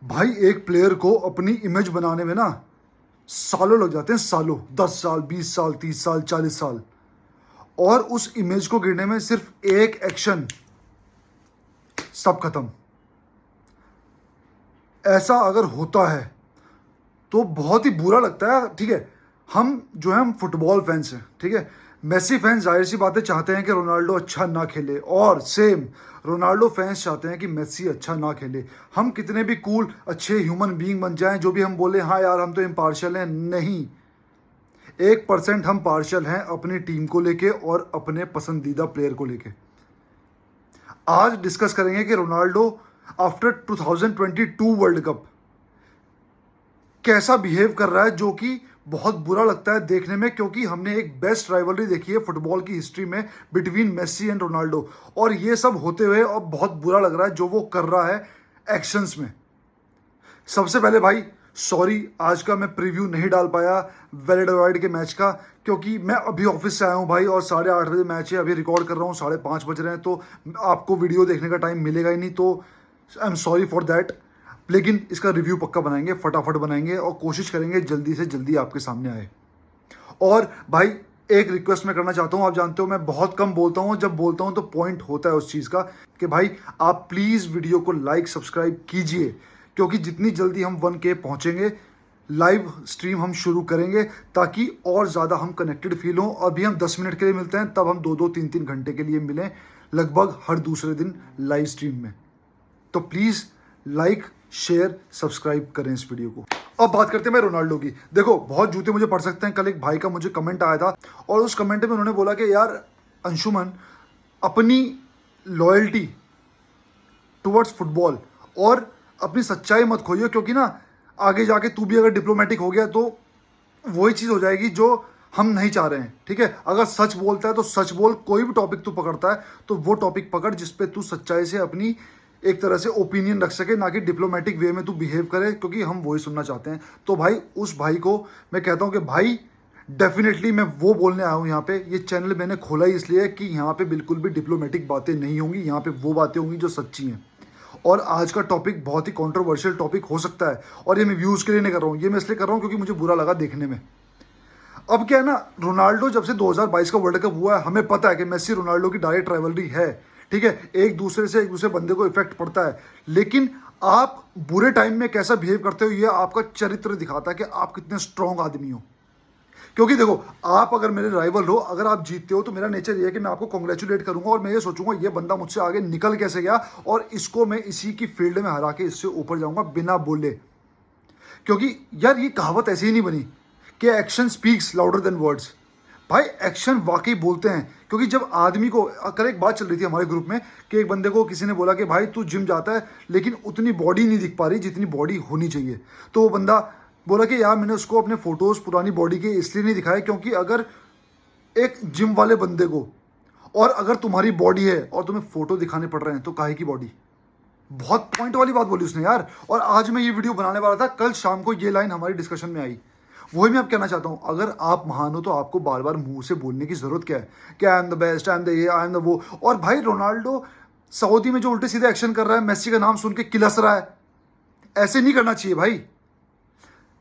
भाई एक प्लेयर को अपनी इमेज बनाने में ना सालों लग जाते हैं, सालों, 10 साल, 20 साल, 30 साल, 40 साल। और उस इमेज को गिरने में सिर्फ एक एक्शन, सब खत्म। ऐसा अगर होता है तो बहुत ही बुरा लगता है। ठीक है, हम जो है हम फुटबॉल फैंस हैं, ठीक है। मेसी फैंस जाहिर सी बातें चाहते हैं कि रोनाल्डो अच्छा ना खेले, और सेम रोनाल्डो फैंस चाहते हैं कि मेसी अच्छा ना खेले। हम कितने भी कूल अच्छे ह्यूमन बीइंग बन जाएं, जो भी हम बोले हाँ यार हम तो इम्पार्शियल हैं, नहीं। 1% हम पार्शियल हैं अपनी टीम को लेके और अपने पसंदीदा प्लेयर को लेके। आज डिस्कस करेंगे कि रोनाल्डो आफ्टर 2022 वर्ल्ड कप कैसा बिहेव कर रहा है, जो कि बहुत बुरा लगता है देखने में, क्योंकि हमने एक बेस्ट राइवलरी देखी है फुटबॉल की हिस्ट्री में बिटवीन मेसी एंड रोनाल्डो, और ये सब होते हुए अब बहुत बुरा लग रहा है जो वो कर रहा है एक्शंस में। सबसे पहले भाई सॉरी, आज का मैं प्रीव्यू नहीं डाल पाया वैलेडोइड के मैच का, क्योंकि मैं अभी ऑफिस से आया हूँ भाई और 8:30 बजे मैच है। अभी रिकॉर्ड कर रहा हूँ, 5:30 बज रहे हैं, तो आपको वीडियो देखने का टाइम मिलेगा ही नहीं, तो I am sorry for that. लेकिन इसका रिव्यू पक्का बनाएंगे, फटाफट बनाएंगे और कोशिश करेंगे जल्दी से जल्दी आपके सामने आए। और भाई एक रिक्वेस्ट मैं करना चाहता हूँ, आप जानते हो मैं बहुत कम बोलता हूँ, जब बोलता हूँ तो पॉइंट होता है उस चीज़ का, कि भाई आप प्लीज़ वीडियो को लाइक सब्सक्राइब कीजिए, क्योंकि जितनी जल्दी हम 1K पहुँचेंगे लाइव स्ट्रीम हम शुरू करेंगे, ताकि और ज़्यादा हम कनेक्टेड फील हों। अभी हम 10 मिनट के लिए मिलते हैं, तब हम 2-2, 3-3 घंटे के लिए मिलें लगभग हर दूसरे दिन लाइव स्ट्रीम में। तो प्लीज़ लाइक शेयर सब्सक्राइब करें इस वीडियो को। अब बात करते हैं मैं रोनाल्डो की। देखो बहुत जूते मुझे पड़ सकते हैं, कल एक भाई का मुझे कमेंट आया था और उस कमेंट में उन्होंने बोला कि यार अंशुमन, अपनी लॉयल्टी टुवर्ड्स फुटबॉल और अपनी सच्चाई मत खोइयो, क्योंकि ना आगे जाके तू भी अगर डिप्लोमेटिक हो गया तो वही चीज़ हो जाएगी जो हम नहीं चाह रहे हैं। ठीक है, अगर सच बोलता है तो सच बोल, कोई भी टॉपिक तू पकड़ता है तो वो टॉपिक पकड़ जिसपे तू सच्चाई से अपनी एक तरह से ओपिनियन रख सके, ना कि डिप्लोमेटिक वे में तू बिहेव करे, क्योंकि हम वही सुनना चाहते हैं। तो भाई उस भाई को मैं कहता हूं कि भाई डेफिनेटली मैं वो बोलने आया हूं यहाँ पे। ये चैनल मैंने खोला ही इसलिए कि यहाँ पे बिल्कुल भी डिप्लोमेटिक बातें नहीं होंगी, यहाँ पे वो बातें होंगी जो सच्ची हैं। और आज का टॉपिक बहुत ही कंट्रोवर्शियल टॉपिक हो सकता है, और ये मैं व्यूज़ के लिए नहीं कर रहा हूँ, ये मैं इसलिए कर रहा हूँ क्योंकि मुझे बुरा लगा देखने में। अब क्या है ना, रोनाल्डो जब से 2022 का वर्ल्ड कप हुआ है, हमें पता है कि मेसी रोनाल्डो की डायरेक्ट राइवलरी है। ठीक है, एक दूसरे बंदे को इफेक्ट पड़ता है, लेकिन आप बुरे टाइम में कैसा बिहेव करते हो ये आपका चरित्र दिखाता है कि आप कितने स्ट्रांग आदमी हो। क्योंकि देखो, आप अगर मेरे राइवल हो, अगर आप जीतते हो तो मेरा नेचर ये है कि मैं आपको कॉन्ग्रेचुलेट करूंगा और मैं ये सोचूंगा ये बंदा मुझसे आगे निकल कैसे गया और इसको मैं इसी की फील्ड में हरा के इससे ऊपर जाऊंगा बिना बोले। क्योंकि यार ये कहावत ऐसी ही नहीं बनी कि action speaks louder than words. भाई एक्शन वाकई बोलते हैं, क्योंकि जब आदमी को, कल एक बात चल रही थी हमारे ग्रुप में कि एक बंदे को किसी ने बोला कि भाई तू जिम जाता है लेकिन उतनी बॉडी नहीं दिख पा रही जितनी बॉडी होनी चाहिए। तो वो बंदा बोला कि यार मैंने उसको अपने फोटोज पुरानी बॉडी के इसलिए नहीं दिखाए क्योंकि अगर एक जिम वाले बंदे को, और अगर तुम्हारी बॉडी है और तुम्हें फोटो दिखाने पड़ रहे हैं तो काहे की बॉडी। बहुत पॉइंट वाली बात बोली उसने यार। और आज मैं ये वीडियो बनाने वाला था, कल शाम को ये लाइन हमारी डिस्कशन में आई। वही मैं अब कहना चाहता हूं, अगर आप महान हो तो आपको बार बार मुंह से बोलने की जरूरत क्या है कि I am the best, I am the ये, आई एम द वो। और भाई रोनाल्डो सऊदी में जो उल्टे सीधे एक्शन कर रहा है, मेसी का नाम सुन के किलस रहा है, ऐसे नहीं करना चाहिए भाई।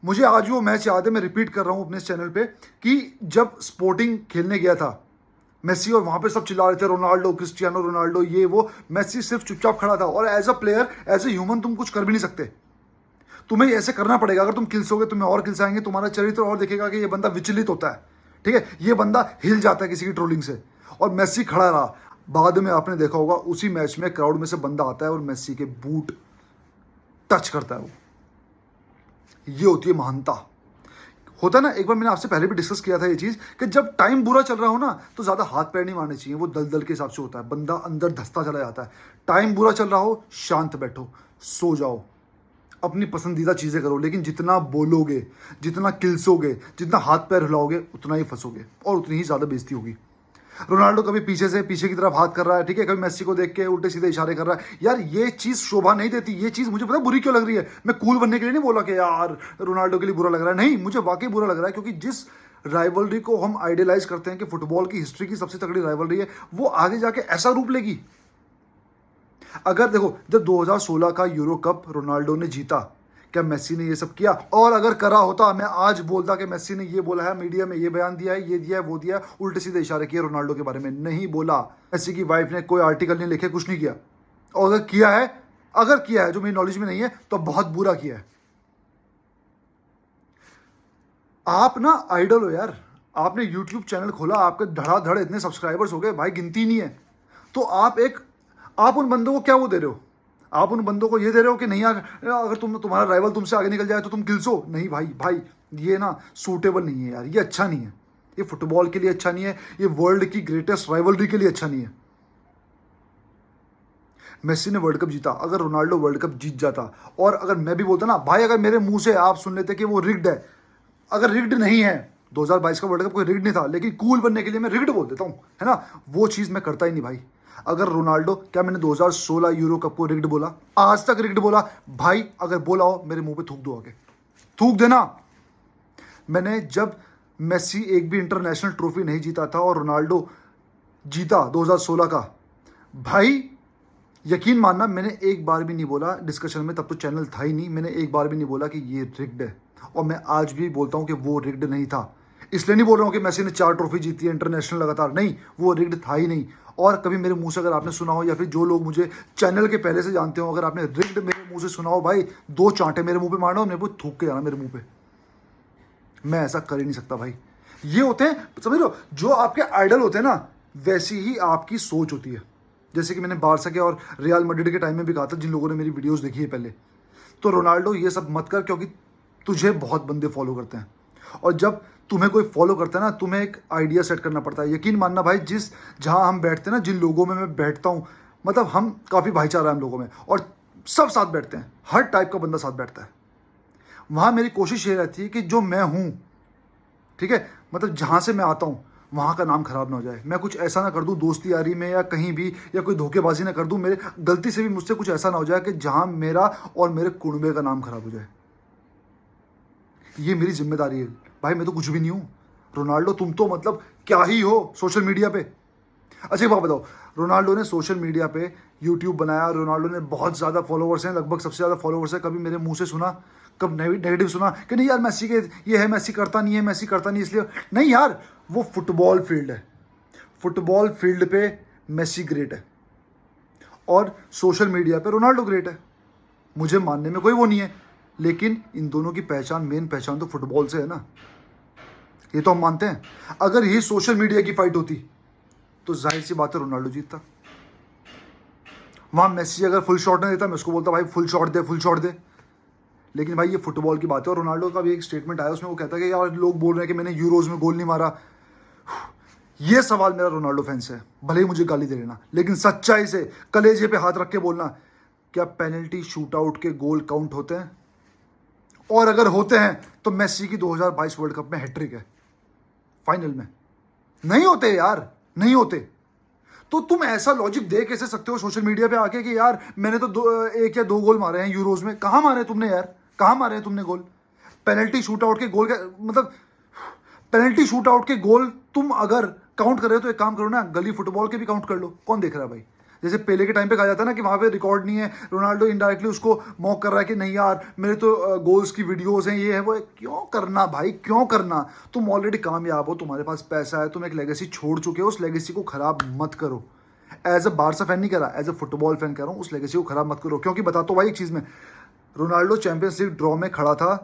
मुझे आज वो मैच याद है, मैं रिपीट कर रहा हूं अपने चैनल पे, कि जब स्पोर्टिंग खेलने गया था मेसी और वहां पे सब चिल्ला रहे थे रोनाल्डो, क्रिस्टियानो रोनाल्डो, ये वो। मेसी सिर्फ चुपचाप खड़ा था, और as a player, as a human तुम कुछ कर भी नहीं सकते। तुम्हें ऐसे करना पड़ेगा। अगर तुम किल्सोगे तुम्हें और किल्स आएंगे, तुम्हारा चरित्र और देखेगा कि ये बंदा विचलित होता है। ठीक है, ये बंदा हिल जाता है किसी की ट्रोलिंग से, और मेसी खड़ा रहा। बाद में आपने देखा होगा उसी मैच में क्राउड में से बंदा आता है और मेसी के बूट टच करता है। वो ये होती है महानता। होता है ना, एक बार मैंने आपसे पहले भी डिस्कस किया था ये चीज कि जब टाइम बुरा चल रहा हो ना तो ज्यादा हाथ पैर नहीं मारने चाहिए, वो दलदल के हिसाब से होता है, बंदा अंदर धंसता चला जाता है। टाइम बुरा चल रहा हो, शांत बैठो, सो जाओ, अपनी पसंदीदा चीजें करो, लेकिन जितना बोलोगे, जितना किल्सोगे, जितना हाथ पैर हिलाओगे, उतना ही फंसोगे और उतनी ही ज्यादा बेइज्जती होगी। रोनाल्डो कभी पीछे की तरफ हाथ कर रहा है, ठीक है, कभी मेसी को देख के उल्टे सीधे इशारे कर रहा है। यार ये चीज शोभा नहीं देती। ये चीज मुझे पता है बुरी क्यों लग रही है। मैं कूल बनने के लिए नहीं बोला कि यार रोनाल्डो के लिए बुरा लग रहा है, नहीं, मुझे वाकई बुरा लग रहा है, क्योंकि जिस राइवलरी को हम आइडियलाइज करते हैं कि फुटबॉल की हिस्ट्री की सबसे तगड़ी राइवलरी है, वो आगे जाके ऐसा रूप लेगी। अगर देखो, जब 2016 का यूरो कप रोनाल्डो ने जीता, क्या मेसी ने ये सब किया? और अगर करा होता, मैं आज बोलता कि मेसी ने ये बोला है, मीडिया में ये बयान दिया है, ये दिया है, वो दिया है, उल्टे सीधे इशारे किए रोनाल्डो के बारे में, नहीं बोला। मेसी की वाइफ ने कोई आर्टिकल नहीं लिखे, कुछ नहीं किया। और अगर किया है जो मेरी नॉलेज में नहीं है, तो बहुत बुरा किया है। आप ना आइडल हो यार, आपने यूट्यूब चैनल खोला, आपके धड़ाधड़ इतने सब्सक्राइबर्स हो गए भाई, गिनती नहीं है। तो आप उन बंदों को क्या वो दे रहे हो? आप उन बंदों को ये दे रहे हो कि नहीं यार, अगर तुम्हारा राइवल तुमसे आगे निकल जाए तो तुम किल्सो? नहीं भाई, ये ना सूटेबल नहीं है यार, ये अच्छा नहीं है, ये फुटबॉल के लिए अच्छा नहीं है, ये वर्ल्ड की ग्रेटेस्ट राइवलरी के लिए अच्छा नहीं है। मेसी ने वर्ल्ड कप जीता, अगर रोनाल्डो वर्ल्ड कप जीत जाता, और अगर मैं भी बोलता ना भाई, अगर मेरे मुंह से आप सुन लेते कि वो रिग्ड है, अगर रिग्ड नहीं है, 2022 का वर्ल्ड कप कोई रिग्ड नहीं था, लेकिन कूल बनने के लिए मैं रिग्ड बोल देता हूं, है ना, वो चीज मैं करता ही नहीं भाई। अगर रोनाल्डो, क्या मैंने 2016 यूरो कप को रिग्ड बोला? आज तक रिग्ड बोला? भाई अगर बोला हो, मेरे मुंह पे थूक दो, आके थूक देना। मैंने जब मेसी एक भी इंटरनेशनल ट्रॉफी नहीं जीता था और रोनाल्डो जीता 2016 का, भाई यकीन मानना, मैंने एक बार भी नहीं बोला डिस्कशन में, तब तो चैनल था ही नहीं, मैंने एक बार भी नहीं बोला कि ये रिग्ड है। और मैं आज भी बोलता हूं कि वो रिग्ड नहीं था। इसलिए नहीं बोल रहा हूं कि मेसी ने 4 ट्रॉफी जीती है इंटरनेशनल लगातार, नहीं, वो रिग्ड था ही नहीं। और कभी मेरे मुंह से अगर आपने सुना हो, या फिर जो लोग मुझे चैनल के पहले से जानते हो, अगर आपने रिग्ड मेरे मुंह से सुना हो, भाई 2 चांटे मेरे मुंह पे मारना, मेरे को थूक के जाना मेरे मुंह पे। मैं ऐसा कर ही नहीं सकता भाई। ये होते हैं, समझ लो, जो आपके आइडल होते हैं ना, वैसी ही आपकी सोच होती है। जैसे कि मैंने बारसा के और रियल मैड्रिड के टाइम में भी कहा था, जिन लोगों ने मेरी वीडियोस देखी है पहले, तो रोनाल्डो ये सब मत कर, क्योंकि तुझे बहुत बंदे फॉलो करते हैं। और जब तुम्हें कोई फॉलो करता है ना, तुम्हें एक आइडिया सेट करना पड़ता है। यकीन मानना भाई, जहां हम बैठते हैं ना, जिन लोगों में मैं बैठता हूं, मतलब हम काफ़ी भाईचारा है हम लोगों में, और सब साथ बैठते हैं, हर टाइप का बंदा साथ बैठता है। वहां मेरी कोशिश ये रहती है कि जो मैं हूं, ठीक है, मतलब जहां से मैं आता हूं, वहां का नाम खराब ना हो जाए। मैं कुछ ऐसा ना कर दूं दोस्ती यारी में या कहीं भी, या कोई धोखेबाजी ना कर दूं, मेरे गलती से भी मुझसे कुछ ऐसा ना हो जाए कि जहां मेरा और मेरे कुनबे का नाम खराब हो जाए। ये मेरी जिम्मेदारी है भाई, मैं तो कुछ भी नहीं हूं। रोनाल्डो तुम तो मतलब क्या ही हो सोशल मीडिया पे। अच्छा एक बात बताओ, रोनाल्डो ने सोशल मीडिया पे यूट्यूब बनाया, रोनाल्डो ने बहुत ज़्यादा फॉलोवर्स हैं, लगभग सबसे ज़्यादा फॉलोवर्स है। कभी मेरे मुंह से सुना, कब नेगेटिव सुना कि नहीं यार मेसी के ये है, मेसी करता नहीं है, मेसी करता नहीं इसलिए नहीं यार, वो फुटबॉल फील्ड है, फुटबॉल फील्ड पे मेसी ग्रेट है और सोशल मीडिया पे रोनाल्डो ग्रेट है। मुझे मानने में कोई वो नहीं है, लेकिन इन दोनों की पहचान, मेन पहचान तो फुटबॉल से है ना, ये तो हम मानते हैं। अगर ये सोशल मीडिया की फाइट होती तो जाहिर सी बात है रोनाल्डो जीतता। वहां मेसी अगर फुल शॉट नहीं देता, मैं उसको बोलता भाई फुल शॉट दे, फुल शॉट दे। लेकिन भाई ये फुटबॉल की बात है। और रोनाल्डो का भी एक स्टेटमेंट आया, उसमें वो कहता है कि यार लोग बोल रहे हैं कि मैंने यूरोज में गोल नहीं मारा। ये सवाल मेरा रोनाल्डो फैन से है, भले ही मुझे गाली दे लेना, लेकिन सच्चाई से कलेजे पे हाथ रख के बोलना, क्या पेनल्टी शूट आउट के गोल काउंट होते हैं? और अगर होते हैं तो मेसी की 2022 वर्ल्ड कप में हैट्रिक है, फाइनल में। नहीं होते यार, नहीं होते। तो तुम ऐसा लॉजिक दे कैसे सकते हो सोशल मीडिया पे आके कि यार मैंने तो 1 या 2 गोल मारे हैं यूरोज में? कहां मारे तुमने यार, कहां मारे हैं तुमने गोल? पेनल्टी शूट आउट के गोल का मतलब, पेनल्टी शूट आउट के गोल तुम अगर काउंट कर रहे हो तो एक काम करो ना, गली फुटबॉल के भी काउंट कर लो। कौन देख रहा है भाई? जैसे पहले के टाइम पे कहा जाता है ना कि वहां पे रिकॉर्ड नहीं है, रोनाल्डो इनडायरेक्टली उसको मॉक कर रहा है कि नहीं यार मेरे तो गोल्स की वीडियोस हैं, ये है वो है। क्यों करना भाई, क्यों करना? तुम ऑलरेडी कामयाब हो, तुम्हारे पास पैसा है, तुम एक लेगेसी छोड़ चुके हो, उस लेगेसी को खराब मत करो। एज अ बारसा फैन नहीं कह रहा, एज अ फुटबॉल फैन कह रहा हूँ, उस लेगेसी को खराब मत करो। क्योंकि बताता हूँ भाई एक चीज़ में, रोनाल्डो चैंपियंस लीग ड्रॉ में खड़ा था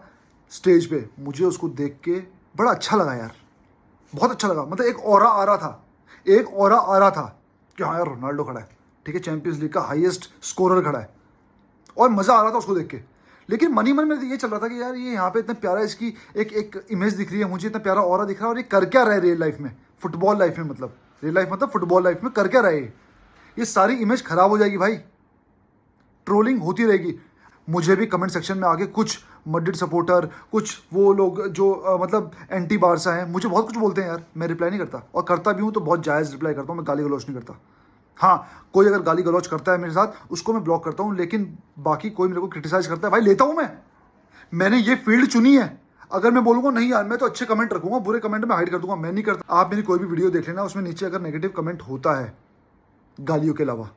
स्टेज पे, मुझे उसको देख के बड़ा अच्छा लगा यार, बहुत अच्छा लगा। मतलब एक ऑरा आ रहा था, एक ऑरा आ रहा था कि हाँ यार रोनाल्डो खड़ा है, ठीक है, चैंपियंस लीग का हाईएस्ट स्कोरर खड़ा है, और मज़ा आ रहा था उसको देख के। लेकिन मन ही मन में ये चल रहा था कि यार ये यहाँ पे इतना प्यारा, इसकी एक इमेज दिख रही है मुझे, इतना प्यारा ऑरा दिख रहा है, और ये कर क्या रहे रियल लाइफ में, फुटबॉल लाइफ में, मतलब रियल लाइफ मतलब फुटबॉल लाइफ में कर क्या रहे? ये सारी इमेज खराब हो जाएगी भाई, ट्रोलिंग होती रहेगी। मुझे भी कमेंट सेक्शन में आके कुछ मैड्रिड सपोर्टर, कुछ वो लोग जो मतलब एंटी बारसा हैं, मुझे बहुत कुछ बोलते हैं यार, मैं रिप्लाई नहीं करता, और करता भी हूँ तो बहुत जायज़ रिप्लाई करता हूँ, मैं गाली गलौज नहीं करता। हाँ, कोई अगर गाली गलौज करता है मेरे साथ, उसको मैं ब्लॉक करता हूँ, लेकिन बाकी कोई मेरे को क्रिटिसाइज करता है भाई, लेता हूँ मैंने ये फील्ड चुनी है। अगर मैं बोलूँगा नहीं यार मैं तो अच्छे कमेंट रखूंगा, बुरे कमेंट में हाइड कर दूंगा, मैं नहीं करता। आप मेरी कोई भी वीडियो देख लेना, उसमें नीचे अगर नेगेटिव कमेंट होता है गालियों के अलावा,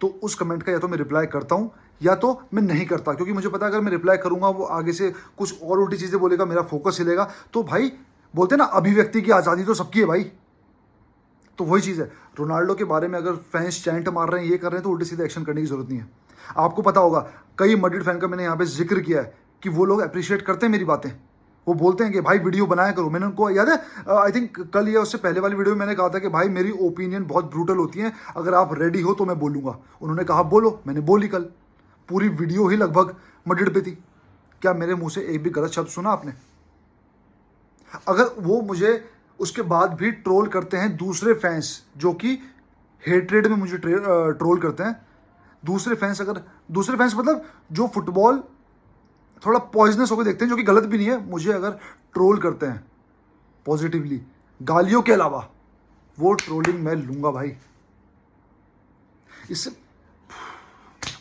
तो उस कमेंट का या तो मैं रिप्लाई करता हूँ या तो मैं नहीं करता, क्योंकि मुझे पता है अगर मैं रिप्लाई करूंगा वो आगे से कुछ और उल्टी चीज़ें बोलेगा, मेरा फोकस हिलेगा। तो भाई बोलते हैं ना, अभिव्यक्ति की आज़ादी तो सबकी है भाई। तो वही चीज़ है, रोनाल्डो के बारे में अगर फैंस चैंट मार रहे हैं, ये कर रहे हैं, तो उल्टे सीधे एक्शन करने की जरूरत नहीं है। आपको पता होगा कई मैड्रिड फैन का मैंने यहाँ पे जिक्र किया है कि वो लोग अप्रिशिएट करते हैं मेरी बातें। वो बोलते हैं कि भाई वीडियो बनाया करो। मैंने उनको, याद है, आई थिंक कल या उससे पहले वाली वीडियो में मैंने कहा था कि भाई मेरी ओपिनियन बहुत ब्रूटल होती है, अगर आप रेडी हो तो मैं बोलूँगा। उन्होंने कहा बोलो, मैंने बोली। कल पूरी वीडियो ही लगभग मैड्रिड पे थी। क्या मेरे मुंह से एक भी गलत शब्द सुना आपने? अगर वो मुझे उसके बाद भी ट्रोल करते हैं दूसरे फैंस, जो कि हेट्रेड में मुझे ट्रोल करते हैं, दूसरे फैंस मतलब जो फुटबॉल थोड़ा पॉइजनस होकर देखते हैं, जो कि गलत भी नहीं है, मुझे अगर ट्रोल करते हैं पॉजिटिवली गालियों के अलावा, वो ट्रोलिंग मैं लूंगा भाई। इससे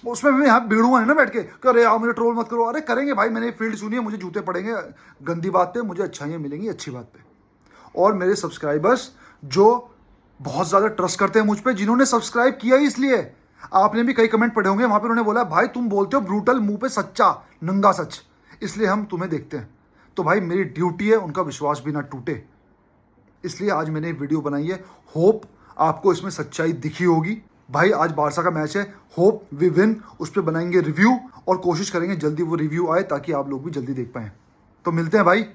उसमें मैं यहाँ बिगड़ूंगा नहीं ना बैठ के, अरे यार मुझे ट्रोल मत करो। अरे करेंगे भाई, मैंने फील्ड सुनी है, मुझे जूते पड़ेंगे गंदी बात पे, मुझे अच्छाइयाँ मिलेंगी अच्छी बात पे। और मेरे सब्सक्राइबर्स जो बहुत ज़्यादा ट्रस्ट करते हैं मुझ पे, जिन्होंने सब्सक्राइब किया ही इसलिए, आपने भी कई कमेंट पढ़े होंगे, वहां पे उन्होंने बोला भाई तुम बोलते हो ब्रूटल, मुंह पे सच्चा नंगा सच, इसलिए हम तुम्हें देखते हैं। तो भाई मेरी ड्यूटी है उनका विश्वास भी ना टूटे, इसलिए आज मैंने वीडियो बनाई है। होप आपको इसमें सच्चाई दिखी होगी। भाई आज बारसा का मैच है, होप वी विन, उस पर बनाएंगे रिव्यू और कोशिश करेंगे जल्दी वो रिव्यू आए ताकि आप लोग भी जल्दी देख पाएं। तो मिलते हैं भाई,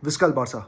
विस्कल बारसा।